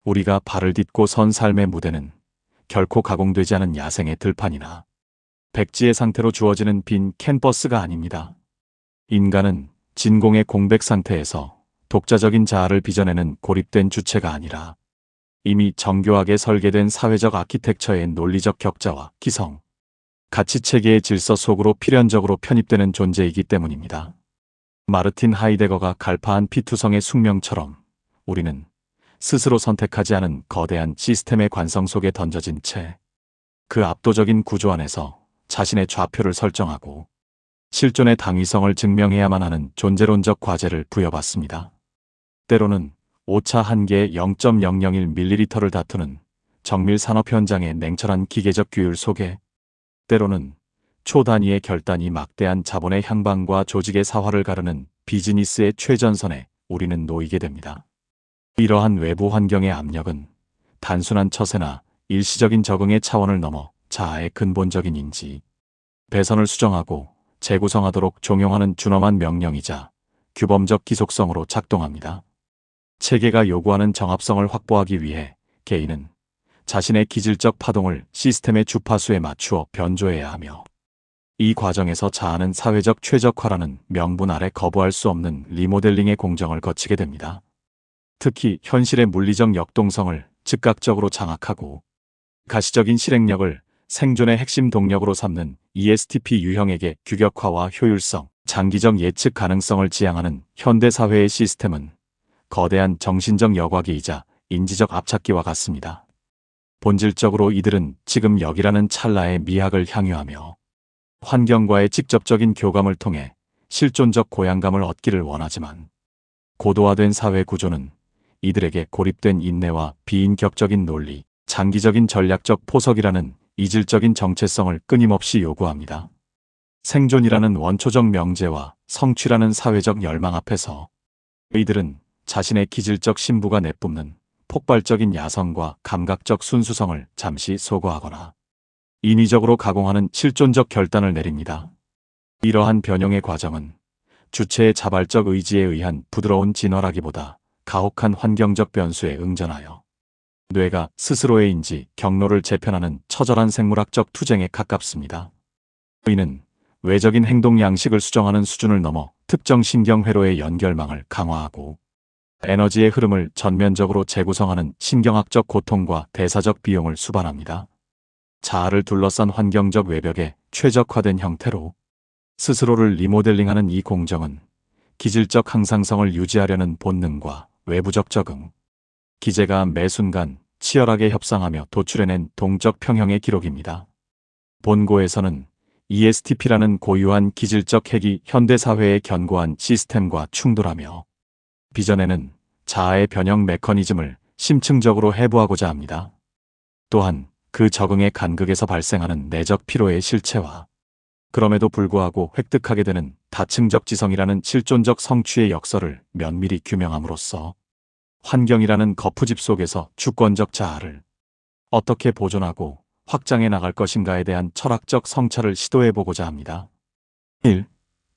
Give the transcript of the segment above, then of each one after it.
우리가 발을 딛고 선 삶의 무대는 결코 가공되지 않은 야생의 들판이나 백지의 상태로 주어지는 빈 캔버스가 아닙니다. 인간은 진공의 공백 상태에서 독자적인 자아를 빚어내는 고립된 주체가 아니라 이미 정교하게 설계된 사회적 아키텍처의 논리적 격자와 기성, 가치체계의 질서 속으로 필연적으로 편입되는 존재이기 때문입니다. 마르틴 하이데거가 갈파한 피투성의 숙명처럼 우리는 스스로 선택하지 않은 거대한 시스템의 관성 속에 던져진 채 그 압도적인 구조 안에서 자신의 좌표를 설정하고 실존의 당위성을 증명해야만 하는 존재론적 과제를 부여받습니다. 때로는 오차 한계의 0.001ml를 다투는 정밀 산업 현장의 냉철한 기계적 규율 속에, 때로는 초단위의 결단이 막대한 자본의 향방과 조직의 사활을 가르는 비즈니스의 최전선에 우리는 놓이게 됩니다. 이러한 외부 환경의 압력은 단순한 처세나 일시적인 적응의 차원을 넘어 자아의 근본적인 인지, 배선을 수정하고 재구성하도록 종용하는 준엄한 명령이자 규범적 기속성으로 작동합니다. 체계가 요구하는 정합성을 확보하기 위해 개인은 자신의 기질적 파동을 시스템의 주파수에 맞추어 변조해야 하며, 이 과정에서 자아는 사회적 최적화라는 명분 아래 거부할 수 없는 리모델링의 공정을 거치게 됩니다. 특히 현실의 물리적 역동성을 즉각적으로 장악하고 가시적인 실행력을 생존의 핵심 동력으로 삼는 ESTP 유형에게 규격화와 효율성, 장기적 예측 가능성을 지향하는 현대사회의 시스템은 거대한 정신적 여과기이자 인지적 압착기와 같습니다. 본질적으로 이들은 지금 여기라는 찰나의 미학을 향유하며 환경과의 직접적인 교감을 통해 실존적 고양감을 얻기를 원하지만, 고도화된 사회 구조는 이들에게 고립된 인내와 비인격적인 논리, 장기적인 전략적 포석이라는 이질적인 정체성을 끊임없이 요구합니다. 생존이라는 원초적 명제와 성취라는 사회적 열망 앞에서 이들은 자신의 기질적 신부가 내뿜는 폭발적인 야성과 감각적 순수성을 잠시 소거하거나 인위적으로 가공하는 실존적 결단을 내립니다. 이러한 변형의 과정은 주체의 자발적 의지에 의한 부드러운 진화라기보다 가혹한 환경적 변수에 응전하여 뇌가 스스로의 인지, 경로를 재편하는 처절한 생물학적 투쟁에 가깝습니다. 이는 외적인 행동 양식을 수정하는 수준을 넘어 특정 신경회로의 연결망을 강화하고 에너지의 흐름을 전면적으로 재구성하는 신경학적 고통과 대사적 비용을 수반합니다. 자아를 둘러싼 환경적 외벽에 최적화된 형태로 스스로를 리모델링하는 이 공정은 기질적 항상성을 유지하려는 본능과 외부적 적응, 기제가 매 순간 치열하게 협상하며 도출해낸 동적 평형의 기록입니다. 본고에서는 ESTP라는 고유한 기질적 핵이 현대사회의 견고한 시스템과 충돌하며 빚어내는 자아의 변형 메커니즘을 심층적으로 해부하고자 합니다. 또한 그 적응의 간극에서 발생하는 내적 피로의 실체와 그럼에도 불구하고 획득하게 되는 다층적 지성이라는 실존적 성취의 역설을 면밀히 규명함으로써 환경이라는 거푸집 속에서 주권적 자아를 어떻게 보존하고 확장해 나갈 것인가에 대한 철학적 성찰을 시도해보고자 합니다. 1.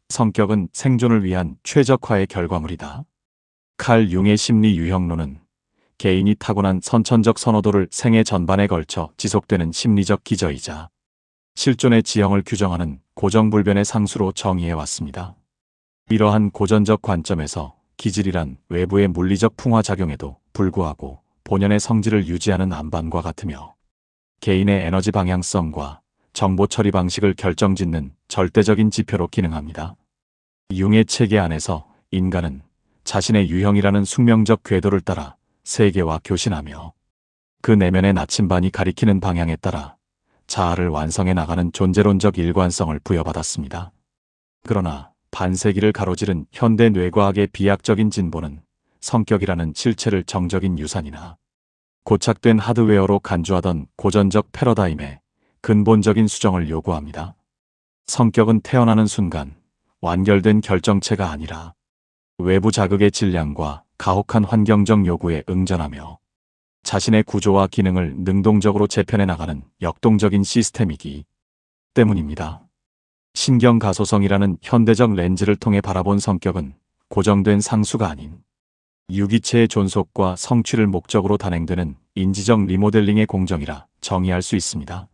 성격은 생존을 위한 최적화의 결과물이다. 칼 융의 심리 유형론은 개인이 타고난 선천적 선호도를 생애 전반에 걸쳐 지속되는 심리적 기저이자 실존의 지형을 규정하는 고정불변의 상수로 정의해왔습니다. 이러한 고전적 관점에서 기질이란 외부의 물리적 풍화작용에도 불구하고 본연의 성질을 유지하는 안반과 같으며 개인의 에너지 방향성과 정보 처리 방식을 결정짓는 절대적인 지표로 기능합니다. 융의 체계 안에서 인간은 자신의 유형이라는 숙명적 궤도를 따라 세계와 교신하며 그 내면의 나침반이 가리키는 방향에 따라 자아를 완성해 나가는 존재론적 일관성을 부여받았습니다. 그러나 반세기를 가로지른 현대 뇌과학의 비약적인 진보는 성격이라는 실체를 정적인 유산이나 고착된 하드웨어로 간주하던 고전적 패러다임의 근본적인 수정을 요구합니다. 성격은 태어나는 순간 완결된 결정체가 아니라 외부 자극의 질량과 가혹한 환경적 요구에 응전하며 자신의 구조와 기능을 능동적으로 재편해 나가는 역동적인 시스템이기 때문입니다. 신경가소성이라는 현대적 렌즈를 통해 바라본 성격은 고정된 상수가 아닌 유기체의 존속과 성취를 목적으로 단행되는 인지적 리모델링의 공정이라 정의할 수 있습니다.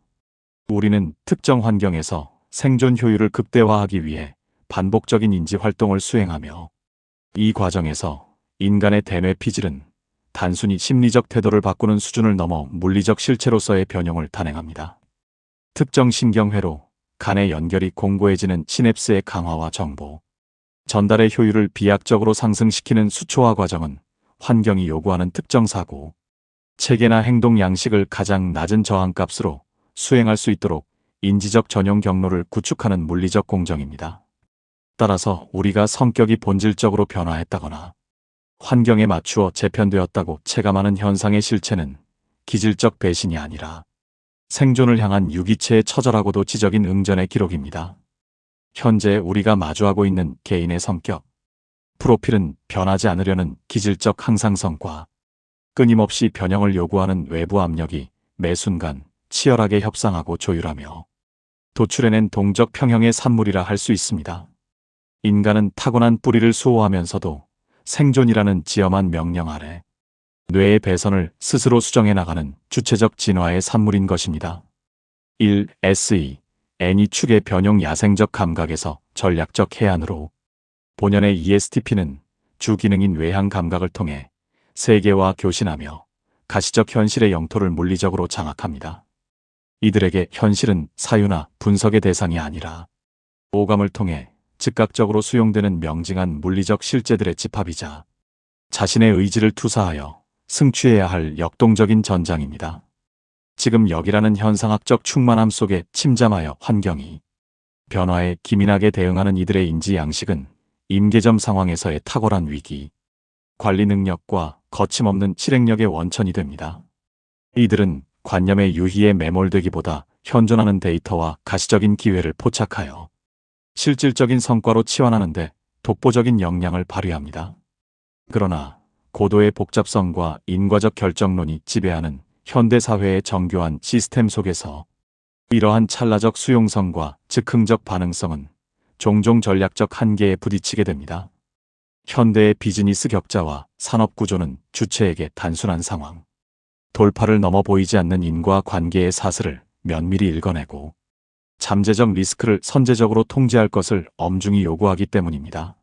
우리는 특정 환경에서 생존 효율을 극대화하기 위해 반복적인 인지 활동을 수행하며, 이 과정에서 인간의 대뇌 피질은 단순히 심리적 태도를 바꾸는 수준을 넘어 물리적 실체로서의 변형을 단행합니다. 특정 신경회로 간의 연결이 공고해지는 시냅스의 강화와 정보, 전달의 효율을 비약적으로 상승시키는 수초화 과정은 환경이 요구하는 특정 사고, 체계나 행동 양식을 가장 낮은 저항값으로 수행할 수 있도록 인지적 전용 경로를 구축하는 물리적 공정입니다. 따라서 우리가 성격이 본질적으로 변화했다거나 환경에 맞추어 재편되었다고 체감하는 현상의 실체는 기질적 배신이 아니라 생존을 향한 유기체의 처절하고도 지적인 응전의 기록입니다. 현재 우리가 마주하고 있는 개인의 성격, 프로필은 변하지 않으려는 기질적 항상성과 끊임없이 변형을 요구하는 외부 압력이 매 순간 치열하게 협상하고 조율하며 도출해낸 동적 평형의 산물이라 할 수 있습니다. 인간은 타고난 뿌리를 수호하면서도 생존이라는 지엄한 명령 아래 뇌의 배선을 스스로 수정해 나가는 주체적 진화의 산물인 것입니다. 1. SE N이 축의 변용 야생적 감각에서 전략적 해안으로, 본연의 ESTP는 주 기능인 외향 감각을 통해 세계와 교신하며 가시적 현실의 영토를 물리적으로 장악합니다. 이들에게 현실은 사유나 분석의 대상이 아니라 오감을 통해 즉각적으로 수용되는 명징한 물리적 실제들의 집합이자 자신의 의지를 투사하여 승취해야 할 역동적인 전장입니다. 지금 여기라는 현상학적 충만함 속에 침잠하여 환경이 변화에 기민하게 대응하는 이들의 인지 양식은 임계점 상황에서의 탁월한 위기, 관리 능력과 거침없는 실행력의 원천이 됩니다. 이들은 관념의 유희에 매몰되기보다 현존하는 데이터와 가시적인 기회를 포착하여 실질적인 성과로 치환하는데 독보적인 역량을 발휘합니다. 그러나 고도의 복잡성과 인과적 결정론이 지배하는 현대사회의 정교한 시스템 속에서 이러한 찰나적 수용성과 즉흥적 반응성은 종종 전략적 한계에 부딪히게 됩니다. 현대의 비즈니스 격자와 산업 구조는 주체에게 단순한 상황, 돌파를 넘어 보이지 않는 인과 관계의 사슬을 면밀히 읽어내고 잠재적 리스크를 선제적으로 통제할 것을 엄중히 요구하기 때문입니다.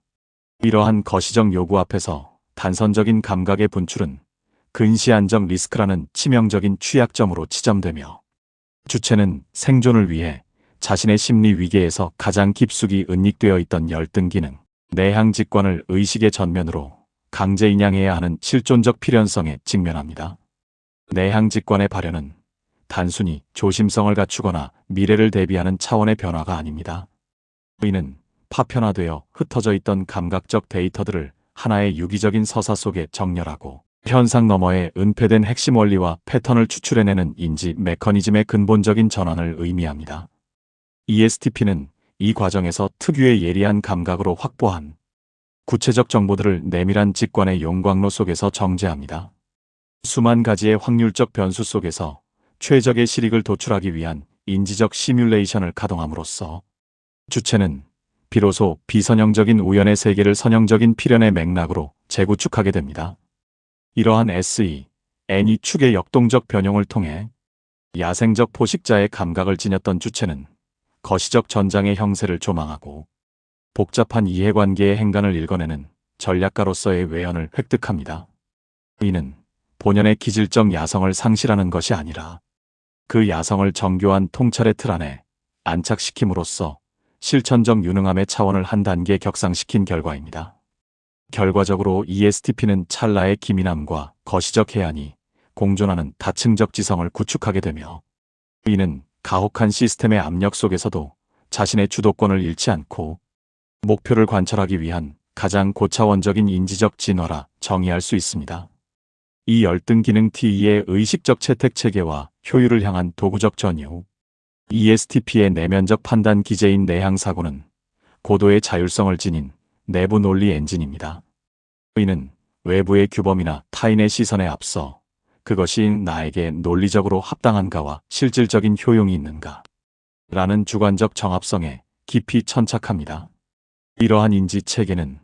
이러한 거시적 요구 앞에서 단선적인 감각의 분출은 근시안적 리스크라는 치명적인 취약점으로 치점되며, 주체는 생존을 위해 자신의 심리 위계에서 가장 깊숙이 은닉되어 있던 열등 기능, 내향 직관을 의식의 전면으로 강제 인양해야 하는 실존적 필연성에 직면합니다. 내향 직관의 발현은 단순히 조심성을 갖추거나 미래를 대비하는 차원의 변화가 아닙니다. 이는 파편화되어 흩어져 있던 감각적 데이터들을 하나의 유기적인 서사 속에 정렬하고 현상 너머의 은폐된 핵심 원리와 패턴을 추출해내는 인지 메커니즘의 근본적인 전환을 의미합니다. ESTP는 이 과정에서 특유의 예리한 감각으로 확보한 구체적 정보들을 내밀한 직관의 용광로 속에서 정제합니다. 수만 가지의 확률적 변수 속에서 최적의 실익을 도출하기 위한 인지적 시뮬레이션을 가동함으로써 주체는 비로소 비선형적인 우연의 세계를 선형적인 필연의 맥락으로 재구축하게 됩니다. 이러한 SE, N이 축의 역동적 변형을 통해 야생적 포식자의 감각을 지녔던 주체는 거시적 전장의 형세를 조망하고 복잡한 이해관계의 행간을 읽어내는 전략가로서의 외연을 획득합니다. 이는 본연의 기질적 야성을 상실하는 것이 아니라 그 야성을 정교한 통찰의 틀 안에 안착시킴으로써 실천적 유능함의 차원을 한 단계 격상시킨 결과입니다. 결과적으로 ESTP는 찰나의 기민함과 거시적 해안이 공존하는 다층적 지성을 구축하게 되며, 이는 가혹한 시스템의 압력 속에서도 자신의 주도권을 잃지 않고 목표를 관철하기 위한 가장 고차원적인 인지적 진화라 정의할 수 있습니다. 이 열등 기능 T의 의식적 채택 체계와 효율을 향한 도구적 전이후, ESTP의 내면적 판단 기제인 내향 사고는 고도의 자율성을 지닌 내부 논리 엔진입니다. 이는 외부의 규범이나 타인의 시선에 앞서 그것이 나에게 논리적으로 합당한가와 실질적인 효용이 있는가 라는 주관적 정합성에 깊이 천착합니다. 이러한 인지 체계는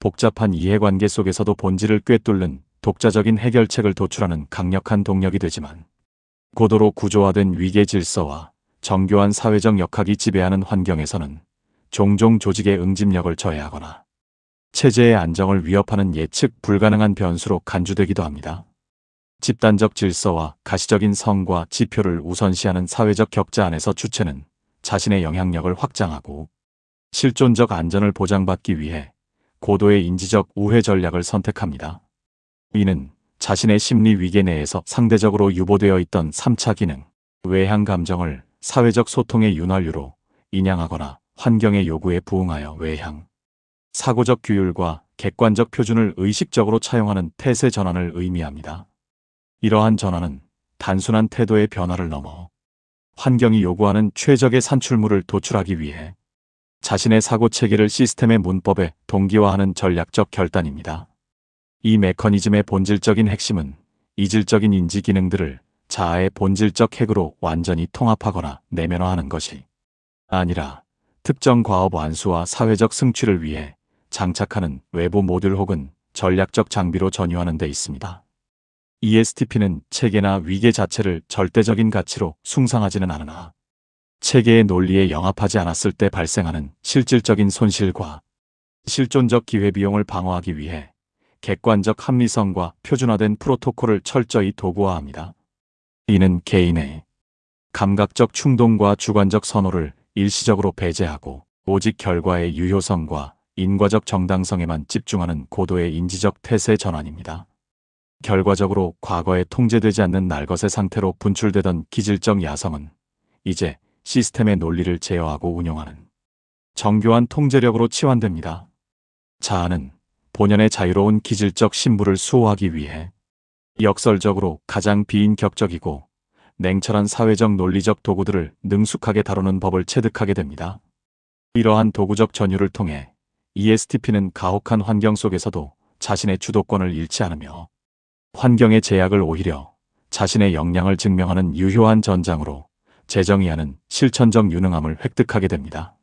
복잡한 이해관계 속에서도 본질을 꿰뚫는 독자적인 해결책을 도출하는 강력한 동력이 되지만, 고도로 구조화된 위계 질서와 정교한 사회적 역학이 지배하는 환경에서는 종종 조직의 응집력을 저해하거나 체제의 안정을 위협하는 예측 불가능한 변수로 간주되기도 합니다. 집단적 질서와 가시적인 성과 지표를 우선시하는 사회적 격자 안에서 주체는 자신의 영향력을 확장하고 실존적 안전을 보장받기 위해 고도의 인지적 우회 전략을 선택합니다. 이는 자신의 심리 위계 내에서 상대적으로 유보되어 있던 3차 기능, 외향 감정을 사회적 소통의 윤활유로 인양하거나 환경의 요구에 부응하여 외향, 사고적 규율과 객관적 표준을 의식적으로 차용하는 태세 전환을 의미합니다. 이러한 전환은 단순한 태도의 변화를 넘어 환경이 요구하는 최적의 산출물을 도출하기 위해 자신의 사고 체계를 시스템의 문법에 동기화하는 전략적 결단입니다. 이 메커니즘의 본질적인 핵심은 이질적인 인지 기능들을 자아의 본질적 핵으로 완전히 통합하거나 내면화하는 것이 아니라 특정 과업 완수와 사회적 승취를 위해 장착하는 외부 모듈 혹은 전략적 장비로 전유하는 데 있습니다. ESTP는 체계나 위계 자체를 절대적인 가치로 숭상하지는 않으나 체계의 논리에 영합하지 않았을 때 발생하는 실질적인 손실과 실존적 기회비용을 방어하기 위해 객관적 합리성과 표준화된 프로토콜을 철저히 도구화합니다. 이는 개인의 감각적 충동과 주관적 선호를 일시적으로 배제하고 오직 결과의 유효성과 인과적 정당성에만 집중하는 고도의 인지적 태세 전환입니다. 결과적으로 과거에 통제되지 않는 날것의 상태로 분출되던 기질적 야성은 이제 시스템의 논리를 제어하고 운용하는 정교한 통제력으로 치환됩니다. 자아는 본연의 자유로운 기질적 신부를 수호하기 위해 역설적으로 가장 비인격적이고 냉철한 사회적 논리적 도구들을 능숙하게 다루는 법을 체득하게 됩니다. 이러한 도구적 전유를 통해 ESTP는 가혹한 환경 속에서도 자신의 주도권을 잃지 않으며 환경의 제약을 오히려 자신의 역량을 증명하는 유효한 전장으로 재정의하는 실천적 유능함을 획득하게 됩니다.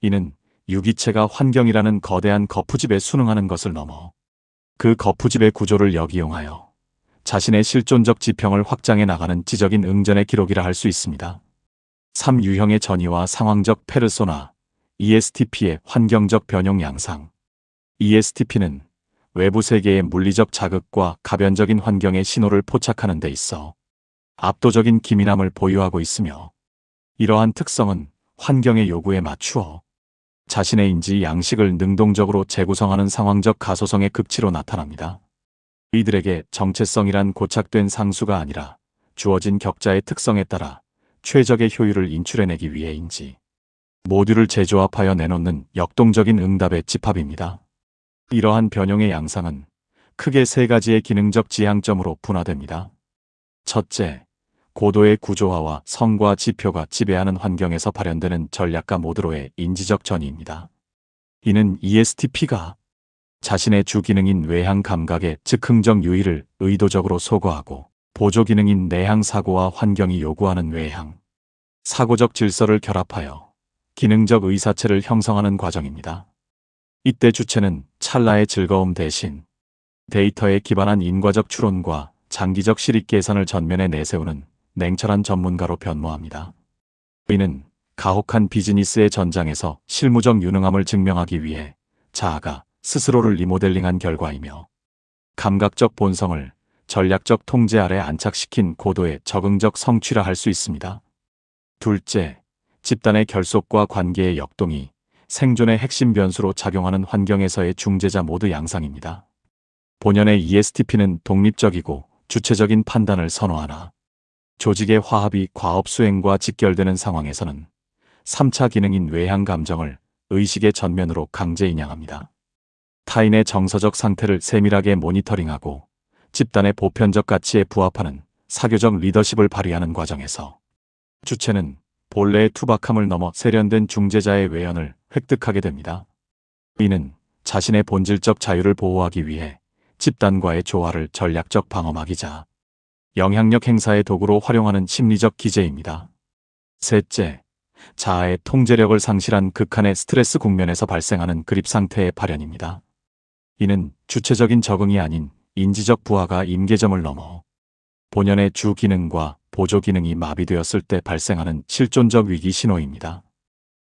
이는 유기체가 환경이라는 거대한 거푸집에 순응하는 것을 넘어 그 거푸집의 구조를 역이용하여 자신의 실존적 지평을 확장해 나가는 지적인 응전의 기록이라 할 수 있습니다. 3유형의 전이와 상황적 페르소나, ESTP의 환경적 변용 양상. ESTP는 외부 세계의 물리적 자극과 가변적인 환경의 신호를 포착하는 데 있어 압도적인 기민함을 보유하고 있으며, 이러한 특성은 환경의 요구에 맞추어 자신의 인지 양식을 능동적으로 재구성하는 상황적 가소성의 극치로 나타납니다. 이들에게 정체성이란 고착된 상수가 아니라 주어진 격자의 특성에 따라 최적의 효율을 인출해내기 위해인지 모듈을 재조합하여 내놓는 역동적인 응답의 집합입니다. 이러한 변형의 양상은 크게 세 가지의 기능적 지향점으로 분화됩니다. 첫째, 고도의 구조화와 성과 지표가 지배하는 환경에서 발현되는 전략가 모드로의 인지적 전이입니다. 이는 ESTP가 자신의 주기능인 외향 감각의 즉흥적 유의를 의도적으로 소거하고 보조기능인 내향 사고와 환경이 요구하는 외향 사고적 질서를 결합하여 기능적 의사체를 형성하는 과정입니다. 이때 주체는 찰나의 즐거움 대신 데이터에 기반한 인과적 추론과 장기적 실익 계산을 전면에 내세우는 냉철한 전문가로 변모합니다. 이는 가혹한 비즈니스의 전장에서 실무적 유능함을 증명하기 위해 자아가 스스로를 리모델링한 결과이며, 감각적 본성을 전략적 통제 아래 안착시킨 고도의 적응적 성취라 할 수 있습니다. 둘째, 집단의 결속과 관계의 역동이 생존의 핵심 변수로 작용하는 환경에서의 중재자 모드 양상입니다. 본연의 ESTP는 독립적이고 주체적인 판단을 선호하나 조직의 화합이 과업 수행과 직결되는 상황에서는 3차 기능인 외향 감정을 의식의 전면으로 강제 인양합니다. 타인의 정서적 상태를 세밀하게 모니터링하고 집단의 보편적 가치에 부합하는 사교적 리더십을 발휘하는 과정에서 주체는 본래의 투박함을 넘어 세련된 중재자의 외연을 획득하게 됩니다. 이는 자신의 본질적 자유를 보호하기 위해 집단과의 조화를 전략적 방어막이자 영향력 행사의 도구로 활용하는 심리적 기제입니다. 셋째, 자아의 통제력을 상실한 극한의 스트레스 국면에서 발생하는 그립 상태의 발현입니다. 이는 주체적인 적응이 아닌 인지적 부하가 임계점을 넘어 본연의 주 기능과 보조 기능이 마비되었을 때 발생하는 실존적 위기 신호입니다.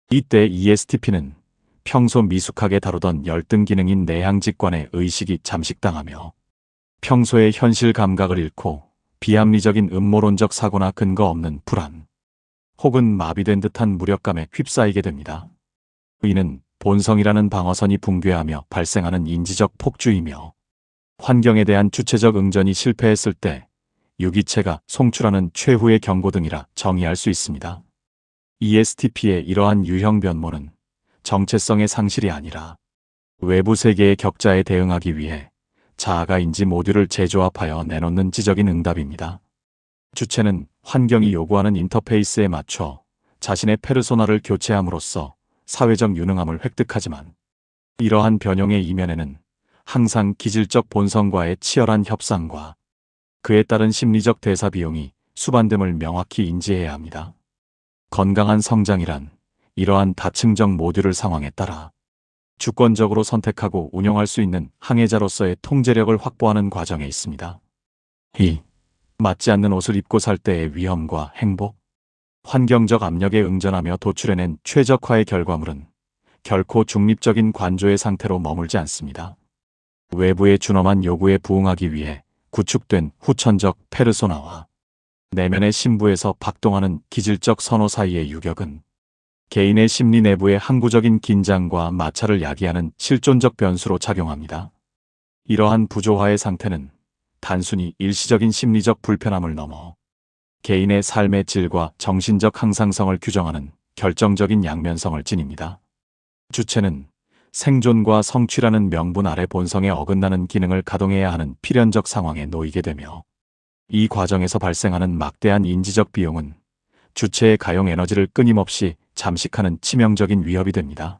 이때 ESTP는 평소 미숙하게 다루던 열등 기능인 내향직관의 의식이 잠식당하며 평소의 현실 감각을 잃고 비합리적인 음모론적 사고나 근거 없는 불안, 혹은 마비된 듯한 무력감에 휩싸이게 됩니다. 이는 본성이라는 방어선이 붕괴하며 발생하는 인지적 폭주이며 환경에 대한 주체적 응전이 실패했을 때 유기체가 송출하는 최후의 경고 등이라 정의할 수 있습니다. ESTP의 이러한 유형 변모는 정체성의 상실이 아니라 외부 세계의 격자에 대응하기 위해 자아가 인지 모듈을 재조합하여 내놓는 지적인 응답입니다. 주체는 환경이 요구하는 인터페이스에 맞춰 자신의 페르소나를 교체함으로써 사회적 유능함을 획득하지만 이러한 변형의 이면에는 항상 기질적 본성과의 치열한 협상과 그에 따른 심리적 대사 비용이 수반됨을 명확히 인지해야 합니다. 건강한 성장이란 이러한 다층적 모듈을 상황에 따라 주권적으로 선택하고 운영할 수 있는 항해자로서의 통제력을 확보하는 과정에 있습니다. 2. 맞지 않는 옷을 입고 살 때의 위험과 행복, 환경적 압력에 응전하며 도출해낸 최적화의 결과물은 결코 중립적인 관조의 상태로 머물지 않습니다. 외부의 준엄한 요구에 부응하기 위해 구축된 후천적 페르소나와 내면의 신부에서 박동하는 기질적 선호 사이의 유격은 개인의 심리 내부의 항구적인 긴장과 마찰을 야기하는 실존적 변수로 작용합니다. 이러한 부조화의 상태는 단순히 일시적인 심리적 불편함을 넘어 개인의 삶의 질과 정신적 항상성을 규정하는 결정적인 양면성을 지닙니다. 주체는 생존과 성취라는 명분 아래 본성에 어긋나는 기능을 가동해야 하는 필연적 상황에 놓이게 되며 이 과정에서 발생하는 막대한 인지적 비용은 주체의 가용 에너지를 끊임없이 잠식하는 치명적인 위협이 됩니다.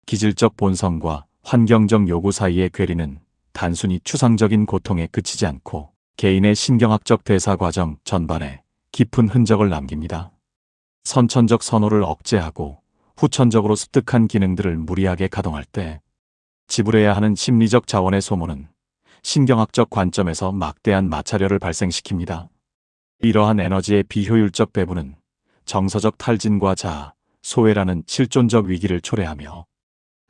기질적 본성과 환경적 요구 사이의 괴리는 단순히 추상적인 고통에 그치지 않고 개인의 신경학적 대사 과정 전반에 깊은 흔적을 남깁니다. 선천적 선호를 억제하고 후천적으로 습득한 기능들을 무리하게 가동할 때 지불해야 하는 심리적 자원의 소모는 신경학적 관점에서 막대한 마찰열을 발생시킵니다. 이러한 에너지의 비효율적 배분은 정서적 탈진과 자아, 소외라는 실존적 위기를 초래하며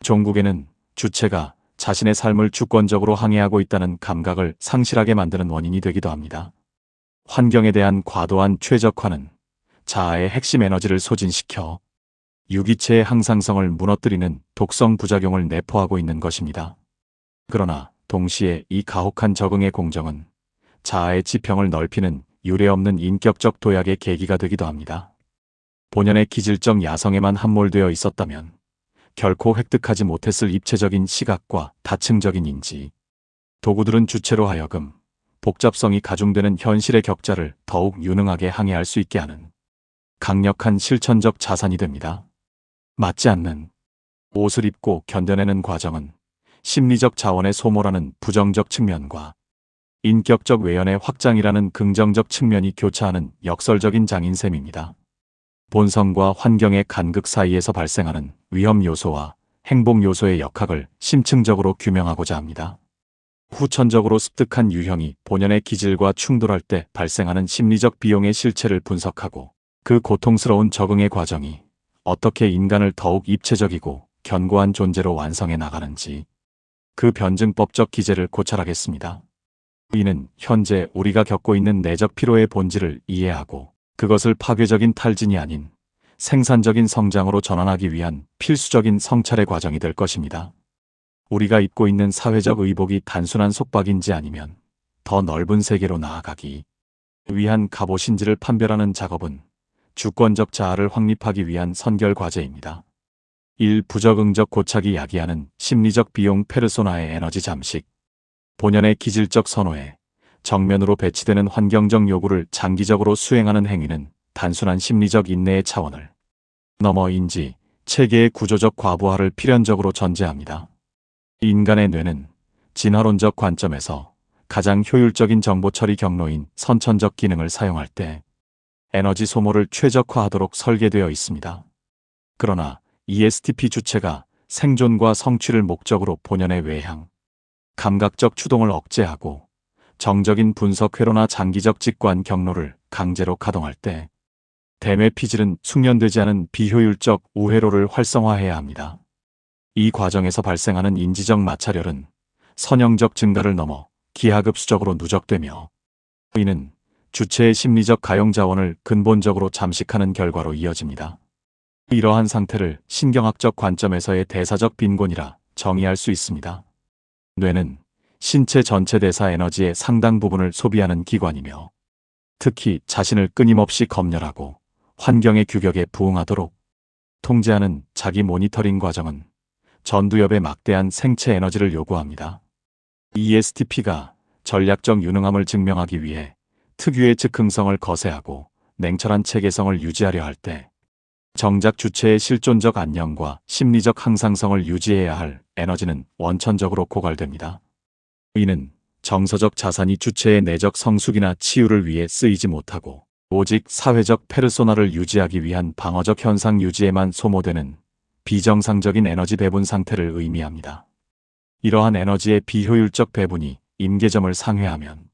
종국에는 주체가 자신의 삶을 주권적으로 항해하고 있다는 감각을 상실하게 만드는 원인이 되기도 합니다. 환경에 대한 과도한 최적화는 자아의 핵심 에너지를 소진시켜 유기체의 항상성을 무너뜨리는 독성 부작용을 내포하고 있는 것입니다. 그러나 동시에 이 가혹한 적응의 공정은 자아의 지평을 넓히는 유례없는 인격적 도약의 계기가 되기도 합니다. 본연의 기질적 야성에만 함몰되어 있었다면 결코 획득하지 못했을 입체적인 시각과 다층적인 인지, 도구들은 주체로 하여금 복잡성이 가중되는 현실의 격자를 더욱 유능하게 항해할 수 있게 하는 강력한 실천적 자산이 됩니다. 맞지 않는 옷을 입고 견뎌내는 과정은 심리적 자원의 소모라는 부정적 측면과 인격적 외연의 확장이라는 긍정적 측면이 교차하는 역설적인 장인셈입니다. 본성과 환경의 간극 사이에서 발생하는 위험 요소와 행복 요소의 역학을 심층적으로 규명하고자 합니다. 후천적으로 습득한 유형이 본연의 기질과 충돌할 때 발생하는 심리적 비용의 실체를 분석하고 그 고통스러운 적응의 과정이 어떻게 인간을 더욱 입체적이고 견고한 존재로 완성해 나가는지 그 변증법적 기제를 고찰하겠습니다. 이는 현재 우리가 겪고 있는 내적 피로의 본질을 이해하고 그것을 파괴적인 탈진이 아닌 생산적인 성장으로 전환하기 위한 필수적인 성찰의 과정이 될 것입니다. 우리가 입고 있는 사회적 의복이 단순한 속박인지 아니면 더 넓은 세계로 나아가기 위한 갑옷인지를 판별하는 작업은 주권적 자아를 확립하기 위한 선결 과제입니다. 1. 부적응적 고착이 야기하는 심리적 비용 페르소나의 에너지 잠식. 본연의 기질적 선호에 정면으로 배치되는 환경적 요구를 장기적으로 수행하는 행위는 단순한 심리적 인내의 차원을 넘어 인지, 체계의 구조적 과부하를 필연적으로 전제합니다. 인간의 뇌는 진화론적 관점에서 가장 효율적인 정보 처리 경로인 선천적 기능을 사용할 때 에너지 소모를 최적화하도록 설계되어 있습니다. 그러나 ESTP 주체가 생존과 성취를 목적으로 본연의 외향, 감각적 추동을 억제하고 정적인 분석 회로나 장기적 직관 경로를 강제로 가동할 때 대뇌 피질은 숙련되지 않은 비효율적 우회로를 활성화해야 합니다. 이 과정에서 발생하는 인지적 마찰열은 선형적 증가를 넘어 기하급수적으로 누적되며 이는 주체의 심리적 가용 자원을 근본적으로 잠식하는 결과로 이어집니다. 이러한 상태를 신경학적 관점에서의 대사적 빈곤이라 정의할 수 있습니다. 뇌는 신체 전체 대사 에너지의 상당 부분을 소비하는 기관이며 특히 자신을 끊임없이 검열하고 환경의 규격에 부응하도록 통제하는 자기 모니터링 과정은 전두엽에 막대한 생체 에너지를 요구합니다. ESTP가 전략적 유능함을 증명하기 위해 특유의 즉흥성을 거세하고 냉철한 체계성을 유지하려 할 때 정작 주체의 실존적 안녕과 심리적 항상성을 유지해야 할 에너지는 원천적으로 고갈됩니다. 이는 정서적 자산이 주체의 내적 성숙이나 치유를 위해 쓰이지 못하고 오직 사회적 페르소나를 유지하기 위한 방어적 현상 유지에만 소모되는 비정상적인 에너지 배분 상태를 의미합니다. 이러한 에너지의 비효율적 배분이 임계점을 상회하면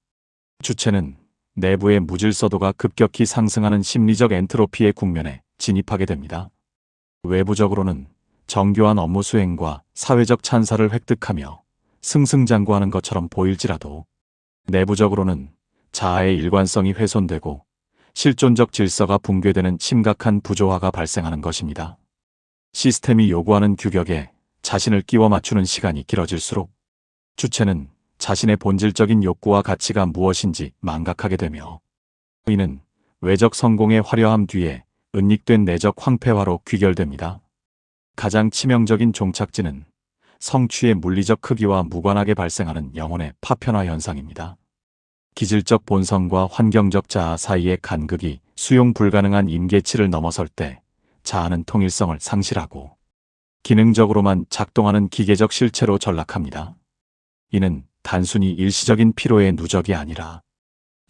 주체는 내부의 무질서도가 급격히 상승하는 심리적 엔트로피의 국면에 진입하게 됩니다. 외부적으로는 정교한 업무 수행과 사회적 찬사를 획득하며 승승장구하는 것처럼 보일지라도 내부적으로는 자아의 일관성이 훼손되고 실존적 질서가 붕괴되는 심각한 부조화가 발생하는 것입니다. 시스템이 요구하는 규격에 자신을 끼워 맞추는 시간이 길어질수록 주체는 자신의 본질적인 욕구와 가치가 무엇인지 망각하게 되며 이는 외적 성공의 화려함 뒤에 은닉된 내적 황폐화로 귀결됩니다. 가장 치명적인 종착지는 성취의 물리적 크기와 무관하게 발생하는 영혼의 파편화 현상입니다. 기질적 본성과 환경적 자아 사이의 간극이 수용 불가능한 임계치를 넘어설 때 자아는 통일성을 상실하고 기능적으로만 작동하는 기계적 실체로 전락합니다. 이는 단순히 일시적인 피로의 누적이 아니라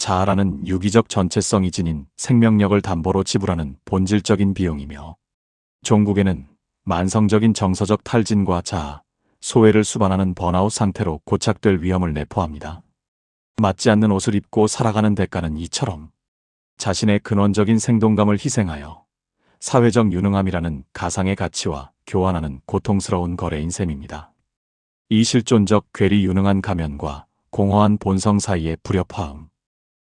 자아라는 유기적 전체성이 지닌 생명력을 담보로 지불하는 본질적인 비용이며 종국에는 만성적인 정서적 탈진과 자아, 소외를 수반하는 번아웃 상태로 고착될 위험을 내포합니다. 맞지 않는 옷을 입고 살아가는 대가는 이처럼 자신의 근원적인 생동감을 희생하여 사회적 유능함이라는 가상의 가치와 교환하는 고통스러운 거래인 셈입니다. 이 실존적 괴리 유능한 가면과 공허한 본성 사이의 불협화음,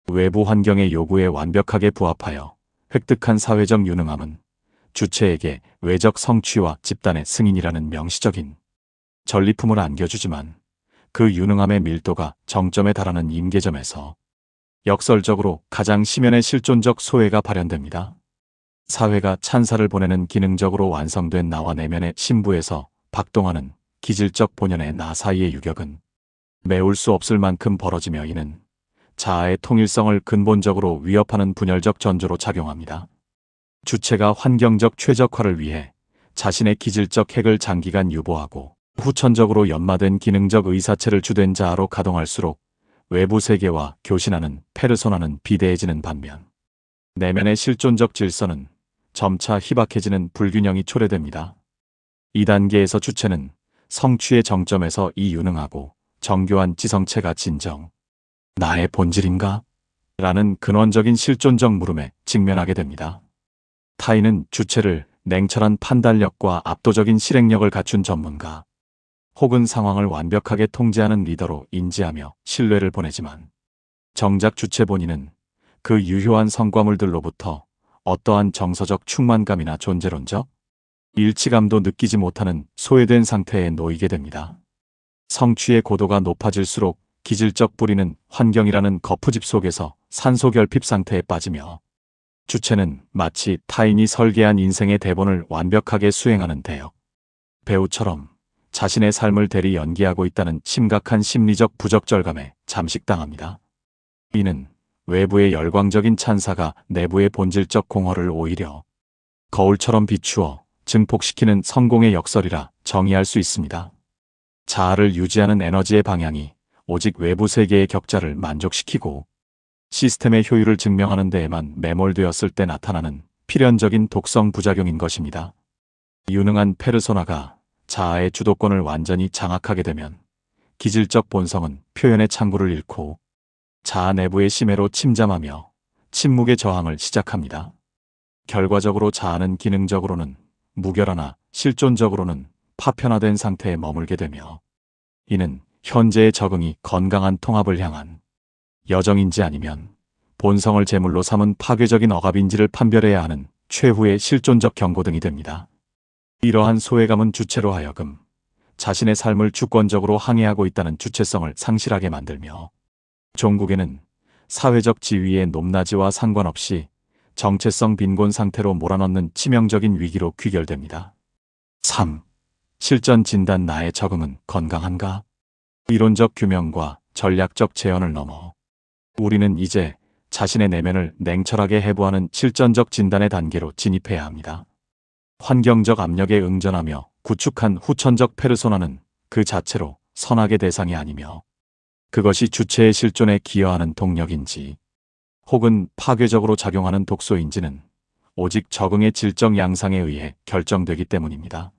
외부 환경의 요구에 완벽하게 부합하여 획득한 사회적 유능함은 주체에게 외적 성취와 집단의 승인이라는 명시적인 전리품을 안겨주지만 그 유능함의 밀도가 정점에 달하는 임계점에서 역설적으로 가장 심연의 실존적 소외가 발현됩니다. 사회가 찬사를 보내는 기능적으로 완성된 나와 내면의 신부에서 박동하는 기질적 본연의 나 사이의 유격은 메울 수 없을 만큼 벌어지며 이는 자아의 통일성을 근본적으로 위협하는 분열적 전조로 작용합니다. 주체가 환경적 최적화를 위해 자신의 기질적 핵을 장기간 유보하고 후천적으로 연마된 기능적 의사체를 주된 자아로 가동할수록 외부 세계와 교신하는 페르소나는 비대해지는 반면 내면의 실존적 질서는 점차 희박해지는 불균형이 초래됩니다. 이 단계에서 주체는 성취의 정점에서 이 유능하고 정교한 지성체가 진정 나의 본질인가? 라는 근원적인 실존적 물음에 직면하게 됩니다. 타인은 주체를 냉철한 판단력과 압도적인 실행력을 갖춘 전문가 혹은 상황을 완벽하게 통제하는 리더로 인지하며 신뢰를 보내지만 정작 주체 본인은 그 유효한 성과물들로부터 어떠한 정서적 충만감이나 존재론적 일치감도 느끼지 못하는 소외된 상태에 놓이게 됩니다. 성취의 고도가 높아질수록 기질적 뿌리는 환경이라는 거푸집 속에서 산소 결핍 상태에 빠지며 주체는 마치 타인이 설계한 인생의 대본을 완벽하게 수행하는 대역 배우처럼 자신의 삶을 대리 연기하고 있다는 심각한 심리적 부적절감에 잠식당합니다. 이는 외부의 열광적인 찬사가 내부의 본질적 공허를 오히려 거울처럼 비추어 증폭시키는 성공의 역설이라 정의할 수 있습니다. 자아를 유지하는 에너지의 방향이 오직 외부 세계의 격자를 만족시키고 시스템의 효율을 증명하는 데에만 매몰되었을 때 나타나는 필연적인 독성 부작용인 것입니다. 유능한 페르소나가 자아의 주도권을 완전히 장악하게 되면 기질적 본성은 표현의 창구를 잃고 자아 내부의 심해로 침잠하며 침묵의 저항을 시작합니다. 결과적으로 자아는 기능적으로는 무결하나 실존적으로는 파편화된 상태에 머물게 되며, 이는 현재의 적응이 건강한 통합을 향한 여정인지 아니면 본성을 제물로 삼은 파괴적인 억압인지를 판별해야 하는 최후의 실존적 경고등이 됩니다. 이러한 소외감은 주체로 하여금 자신의 삶을 주권적으로 항해하고 있다는 주체성을 상실하게 만들며, 종국에는 사회적 지위의 높낮이와 상관없이 정체성 빈곤 상태로 몰아넣는 치명적인 위기로 귀결됩니다. 3. 실전 진단. 나의 적응은 건강한가? 이론적 규명과 전략적 재현을 넘어 우리는 이제 자신의 내면을 냉철하게 해부하는 실전적 진단의 단계로 진입해야 합니다. 환경적 압력에 응전하며 구축한 후천적 페르소나는 그 자체로 선악의 대상이 아니며, 그것이 주체의 실존에 기여하는 동력인지 혹은 파괴적으로 작용하는 독소인지는 오직 적응의 질적 양상에 의해 결정되기 때문입니다.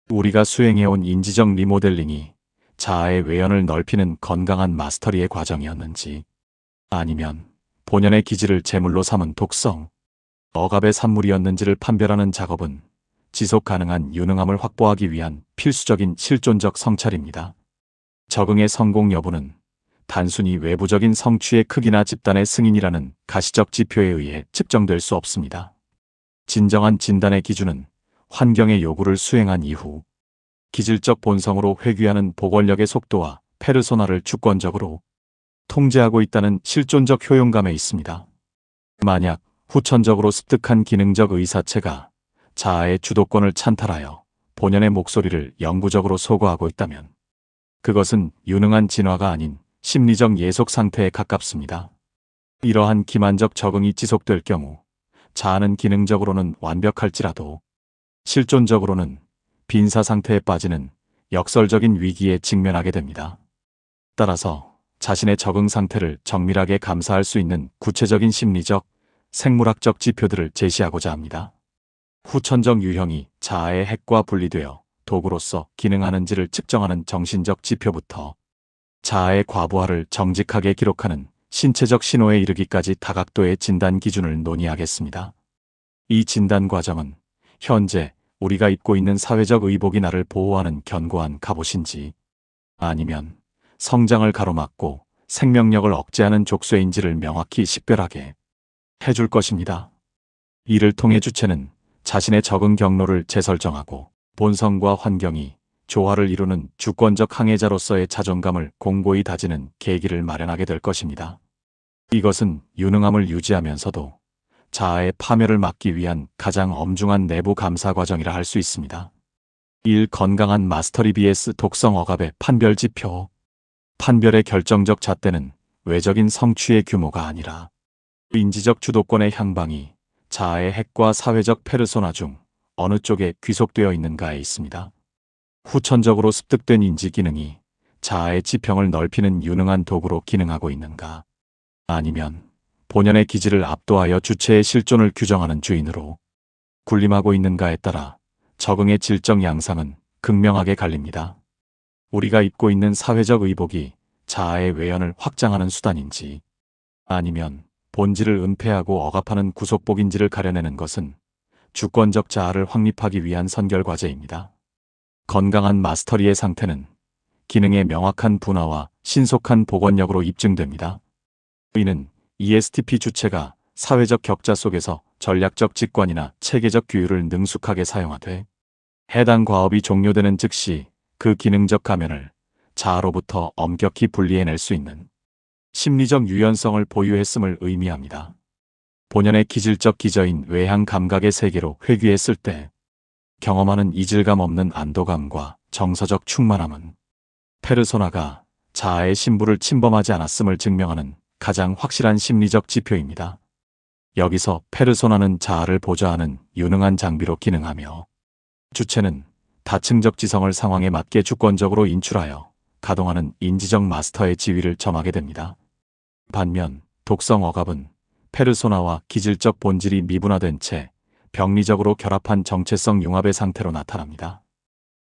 우리가 수행해온 인지적 리모델링이 자아의 외연을 넓히는 건강한 마스터리의 과정이었는지, 아니면 본연의 기질을 제물로 삼은 독성, 억압의 산물이었는지를 판별하는 작업은 지속 가능한 유능함을 확보하기 위한 필수적인 실존적 성찰입니다. 적응의 성공 여부는 단순히 외부적인 성취의 크기나 집단의 승인이라는 가시적 지표에 의해 측정될 수 없습니다. 진정한 진단의 기준은 환경의 요구를 수행한 이후 기질적 본성으로 회귀하는 보건력의 속도와 페르소나를 주권적으로 통제하고 있다는 실존적 효용감에 있습니다. 만약 후천적으로 습득한 기능적 의사체가 자아의 주도권을 찬탈하여 본연의 목소리를 영구적으로 소거하고 있다면, 그것은 유능한 진화가 아닌 심리적 예속 상태에 가깝습니다. 이러한 기만적 적응이 지속될 경우 자아는 기능적으로는 완벽할지라도 실존적으로는 빈사 상태에 빠지는 역설적인 위기에 직면하게 됩니다. 따라서 자신의 적응 상태를 정밀하게 감사할 수 있는 구체적인 심리적, 생물학적 지표들을 제시하고자 합니다. 후천적 유형이 자아의 핵과 분리되어 도구로서 기능하는지를 측정하는 정신적 지표부터 자아의 과부하를 정직하게 기록하는 신체적 신호에 이르기까지 다각도의 진단 기준을 논의하겠습니다. 이 진단 과정은 현재 우리가 입고 있는 사회적 의복이 나를 보호하는 견고한 갑옷인지, 아니면 성장을 가로막고 생명력을 억제하는 족쇄인지를 명확히 식별하게 해줄 것입니다. 이를 통해 주체는 자신의 적응 경로를 재설정하고 본성과 환경이 조화를 이루는 주권적 항해자로서의 자존감을 공고히 다지는 계기를 마련하게 될 것입니다. 이것은 유능함을 유지하면서도 자아의 파멸을 막기 위한 가장 엄중한 내부 감사 과정이라 할 수 있습니다. 1. 건강한 마스터리 vs 독성 억압의 판별 지표. 판별의 결정적 잣대는 외적인 성취의 규모가 아니라 인지적 주도권의 향방이 자아의 핵과 사회적 페르소나 중 어느 쪽에 귀속되어 있는가에 있습니다. 후천적으로 습득된 인지 기능이 자아의 지평을 넓히는 유능한 도구로 기능하고 있는가, 아니면 본연의 기질을 압도하여 주체의 실존을 규정하는 주인으로 군림하고 있는가에 따라 적응의 질적 양상은 극명하게 갈립니다. 우리가 입고 있는 사회적 의복이 자아의 외연을 확장하는 수단인지, 아니면 본질을 은폐하고 억압하는 구속복인지를 가려내는 것은 주권적 자아를 확립하기 위한 선결 과제입니다. 건강한 마스터리의 상태는 기능의 명확한 분화와 신속한 복원력으로 입증됩니다. 이는 ESTP 주체가 사회적 격자 속에서 전략적 직관이나 체계적 규율을 능숙하게 사용하되, 해당 과업이 종료되는 즉시 그 기능적 가면을 자아로부터 엄격히 분리해낼 수 있는 심리적 유연성을 보유했음을 의미합니다. 본연의 기질적 기저인 외향 감각의 세계로 회귀했을 때 경험하는 이질감 없는 안도감과 정서적 충만함은 페르소나가 자아의 신부를 침범하지 않았음을 증명하는 가장 확실한 심리적 지표입니다. 여기서 페르소나는 자아를 보좌하는 유능한 장비로 기능하며, 주체는 다층적 지성을 상황에 맞게 주권적으로 인출하여 가동하는 인지적 마스터의 지위를 점하게 됩니다. 반면 독성 억압은 페르소나와 기질적 본질이 미분화된 채 병리적으로 결합한 정체성 융합의 상태로 나타납니다.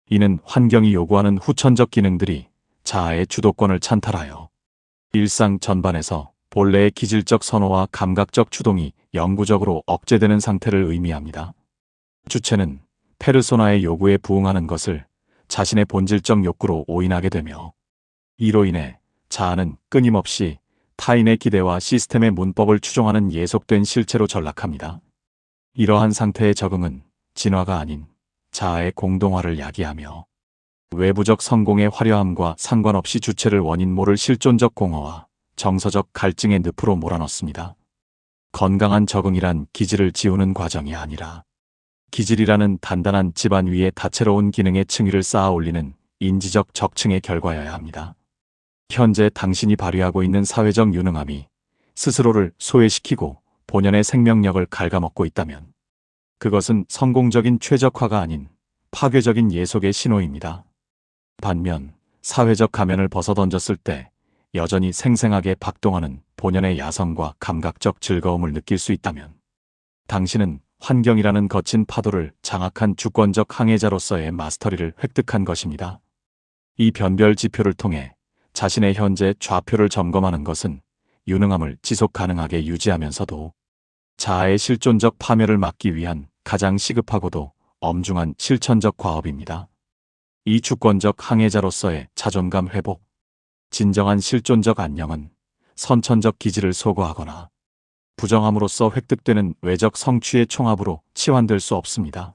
이는 환경이 요구하는 후천적 기능들이 자아의 주도권을 찬탈하여 일상 전반에서 본래의 기질적 선호와 감각적 추동이 영구적으로 억제되는 상태를 의미합니다. 주체는 페르소나의 요구에 부응하는 것을 자신의 본질적 욕구로 오인하게 되며, 이로 인해 자아는 끊임없이 타인의 기대와 시스템의 문법을 추종하는 예속된 실체로 전락합니다. 이러한 상태의 적응은 진화가 아닌 자아의 공동화를 야기하며 외부적 성공의 화려함과 상관없이 주체를 원인 모를 실존적 공허와 정서적 갈증의 늪으로 몰아넣습니다. 건강한 적응이란 기질을 지우는 과정이 아니라 기질이라는 단단한 집안 위에 다채로운 기능의 층위를 쌓아 올리는 인지적 적층의 결과여야 합니다. 현재 당신이 발휘하고 있는 사회적 유능함이 스스로를 소외시키고 본연의 생명력을 갉아먹고 있다면 그것은 성공적인 최적화가 아닌 파괴적인 예속의 신호입니다. 반면 사회적 가면을 벗어던졌을 때 여전히 생생하게 박동하는 본연의 야성과 감각적 즐거움을 느낄 수 있다면 당신은 환경이라는 거친 파도를 장악한 주권적 항해자로서의 마스터리를 획득한 것입니다. 이 변별 지표를 통해 자신의 현재 좌표를 점검하는 것은 유능함을 지속 가능하게 유지하면서도 자아의 실존적 파멸을 막기 위한 가장 시급하고도 엄중한 실천적 과업입니다. 이 주권적 항해자로서의 자존감 회복, 진정한 실존적 안녕은 선천적 기질을 소거하거나 부정함으로써 획득되는 외적 성취의 총합으로 치환될 수 없습니다.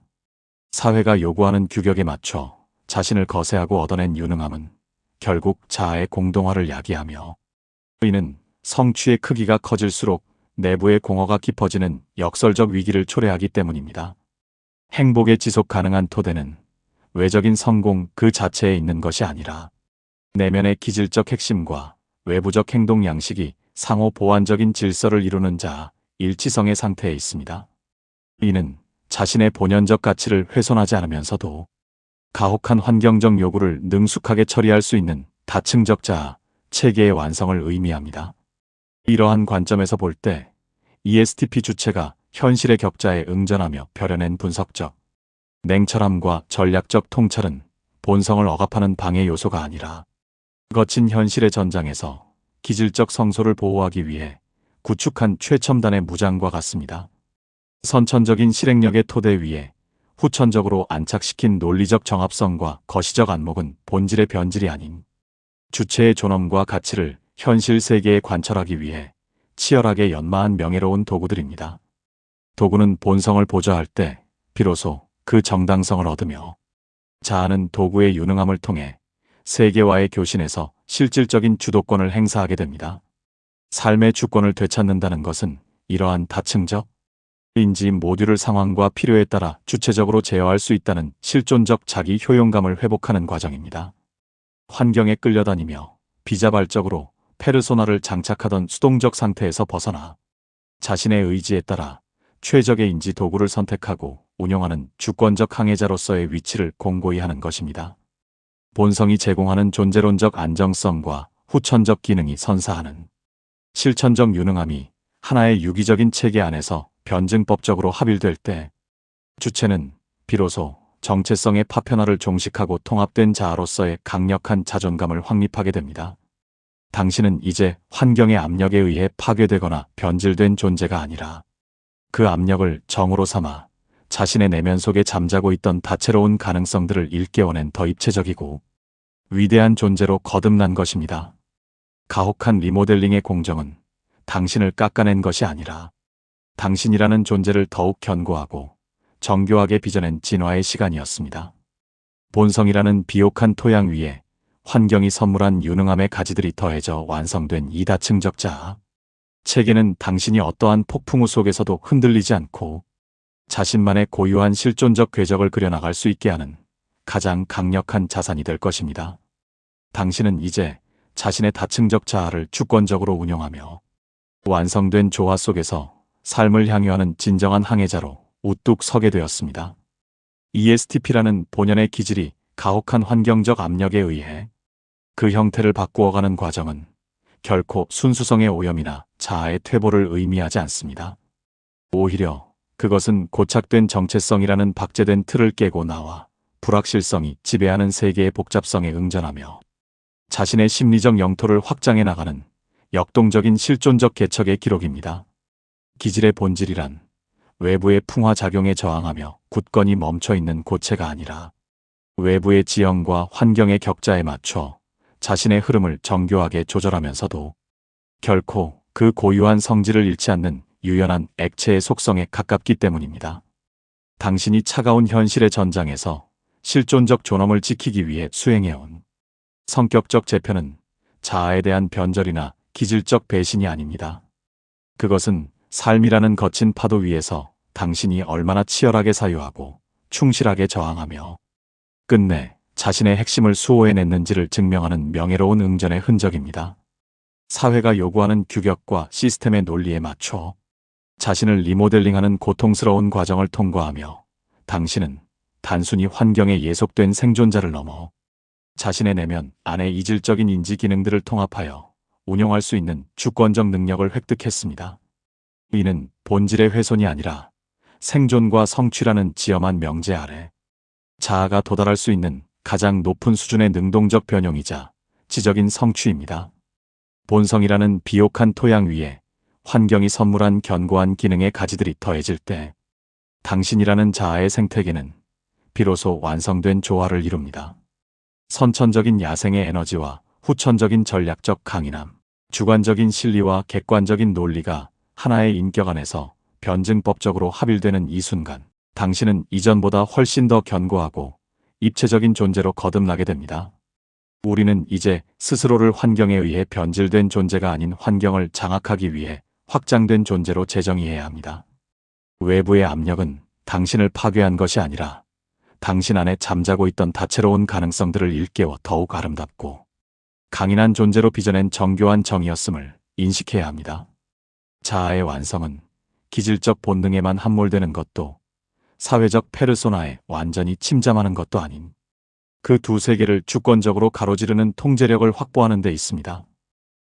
사회가 요구하는 규격에 맞춰 자신을 거세하고 얻어낸 유능함은 결국 자아의 공동화를 야기하며, 이는 성취의 크기가 커질수록 내부의 공허가 깊어지는 역설적 위기를 초래하기 때문입니다. 행복의 지속 가능한 토대는 외적인 성공 그 자체에 있는 것이 아니라 내면의 기질적 핵심과 외부적 행동 양식이 상호 보완적인 질서를 이루는 자아, 일치성의 상태에 있습니다. 이는 자신의 본연적 가치를 훼손하지 않으면서도 가혹한 환경적 요구를 능숙하게 처리할 수 있는 다층적 자아, 체계의 완성을 의미합니다. 이러한 관점에서 볼 때 ESTP 주체가 현실의 격자에 응전하며 벼려낸 분석적 냉철함과 전략적 통찰은 본성을 억압하는 방해 요소가 아니라 거친 현실의 전장에서 기질적 성소를 보호하기 위해 구축한 최첨단의 무장과 같습니다. 선천적인 실행력의 토대 위에 후천적으로 안착시킨 논리적 정합성과 거시적 안목은 본질의 변질이 아닌 주체의 존엄과 가치를 현실 세계에 관철하기 위해 치열하게 연마한 명예로운 도구들입니다. 도구는 본성을 보좌할 때 비로소 그 정당성을 얻으며, 자아는 도구의 유능함을 통해 세계와의 교신에서 실질적인 주도권을 행사하게 됩니다. 삶의 주권을 되찾는다는 것은 이러한 다층적 인지 모듈을 상황과 필요에 따라 주체적으로 제어할 수 있다는 실존적 자기 효용감을 회복하는 과정입니다. 환경에 끌려다니며 비자발적으로 페르소나를 장착하던 수동적 상태에서 벗어나 자신의 의지에 따라 최적의 인지 도구를 선택하고 운용하는 주권적 항해자로서의 위치를 공고히 하는 것입니다. 본성이 제공하는 존재론적 안정성과 후천적 기능이 선사하는 실천적 유능함이 하나의 유기적인 체계 안에서 변증법적으로 합일될 때 주체는 비로소 정체성의 파편화를 종식하고 통합된 자아로서의 강력한 자존감을 확립하게 됩니다. 당신은 이제 환경의 압력에 의해 파괴되거나 변질된 존재가 아니라 그 압력을 정으로 삼아 자신의 내면 속에 잠자고 있던 다채로운 가능성들을 일깨워낸 더 입체적이고 위대한 존재로 거듭난 것입니다. 가혹한 리모델링의 공정은 당신을 깎아낸 것이 아니라 당신이라는 존재를 더욱 견고하고 정교하게 빚어낸 진화의 시간이었습니다. 본성이라는 비옥한 토양 위에 환경이 선물한 유능함의 가지들이 더해져 완성된 이 다층적 자아. 체계는 당신이 어떠한 폭풍우 속에서도 흔들리지 않고 자신만의 고유한 실존적 궤적을 그려나갈 수 있게 하는 가장 강력한 자산이 될 것입니다. 당신은 이제 자신의 다층적 자아를 주권적으로 운영하며 완성된 조화 속에서 삶을 향유하는 진정한 항해자로 우뚝 서게 되었습니다. ESTP라는 본연의 기질이 가혹한 환경적 압력에 의해 그 형태를 바꾸어가는 과정은 결코 순수성의 오염이나 자아의 퇴보를 의미하지 않습니다. 오히려 그것은 고착된 정체성이라는 박제된 틀을 깨고 나와 불확실성이 지배하는 세계의 복잡성에 응전하며 자신의 심리적 영토를 확장해 나가는 역동적인 실존적 개척의 기록입니다. 기질의 본질이란 외부의 풍화작용에 저항하며 굳건히 멈춰있는 고체가 아니라 외부의 지형과 환경의 격자에 맞춰 자신의 흐름을 정교하게 조절하면서도 결코 그 고유한 성질을 잃지 않는 유연한 액체의 속성에 가깝기 때문입니다. 당신이 차가운 현실의 전장에서 실존적 존엄을 지키기 위해 수행해온 성격적 재편은 자아에 대한 변절이나 기질적 배신이 아닙니다. 그것은 삶이라는 거친 파도 위에서 당신이 얼마나 치열하게 사유하고 충실하게 저항하며 끝내 자신의 핵심을 수호해냈는지를 증명하는 명예로운 응전의 흔적입니다. 사회가 요구하는 규격과 시스템의 논리에 맞춰 자신을 리모델링하는 고통스러운 과정을 통과하며 당신은 단순히 환경에 예속된 생존자를 넘어 자신의 내면 안의 이질적인 인지 기능들을 통합하여 운용할 수 있는 주권적 능력을 획득했습니다. 이는 본질의 훼손이 아니라 생존과 성취라는 지엄한 명제 아래 자아가 도달할 수 있는 가장 높은 수준의 능동적 변용이자 지적인 성취입니다. 본성이라는 비옥한 토양 위에 환경이 선물한 견고한 기능의 가지들이 더해질 때 당신이라는 자아의 생태계는 비로소 완성된 조화를 이룹니다. 선천적인 야생의 에너지와 후천적인 전략적 강인함, 주관적인 실리와 객관적인 논리가 하나의 인격 안에서 변증법적으로 합일되는 이 순간, 당신은 이전보다 훨씬 더 견고하고 입체적인 존재로 거듭나게 됩니다. 우리는 이제 스스로를 환경에 의해 변질된 존재가 아닌 환경을 장악하기 위해 확장된 존재로 재정의해야 합니다. 외부의 압력은 당신을 파괴한 것이 아니라 당신 안에 잠자고 있던 다채로운 가능성들을 일깨워 더욱 아름답고 강인한 존재로 빚어낸 정교한 정의였음을 인식해야 합니다. 자아의 완성은 기질적 본능에만 함몰되는 것도 사회적 페르소나에 완전히 침잠하는 것도 아닌 그 두 세계를 주권적으로 가로지르는 통제력을 확보하는 데 있습니다.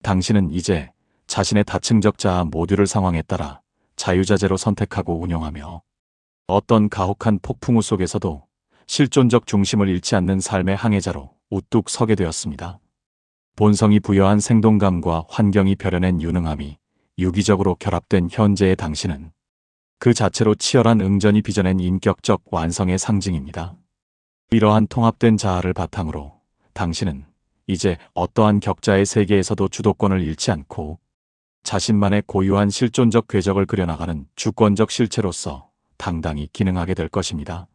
당신은 이제 자신의 다층적 자아 모듈을 상황에 따라 자유자재로 선택하고 운용하며 어떤 가혹한 폭풍우 속에서도 실존적 중심을 잃지 않는 삶의 항해자로 우뚝 서게 되었습니다. 본성이 부여한 생동감과 환경이 벼려낸 유능함이 유기적으로 결합된 현재의 당신은 그 자체로 치열한 응전이 빚어낸 인격적 완성의 상징입니다. 이러한 통합된 자아를 바탕으로 당신은 이제 어떠한 격자의 세계에서도 주도권을 잃지 않고 자신만의 고유한 실존적 궤적을 그려나가는 주권적 실체로서 당당히 기능하게 될 것입니다.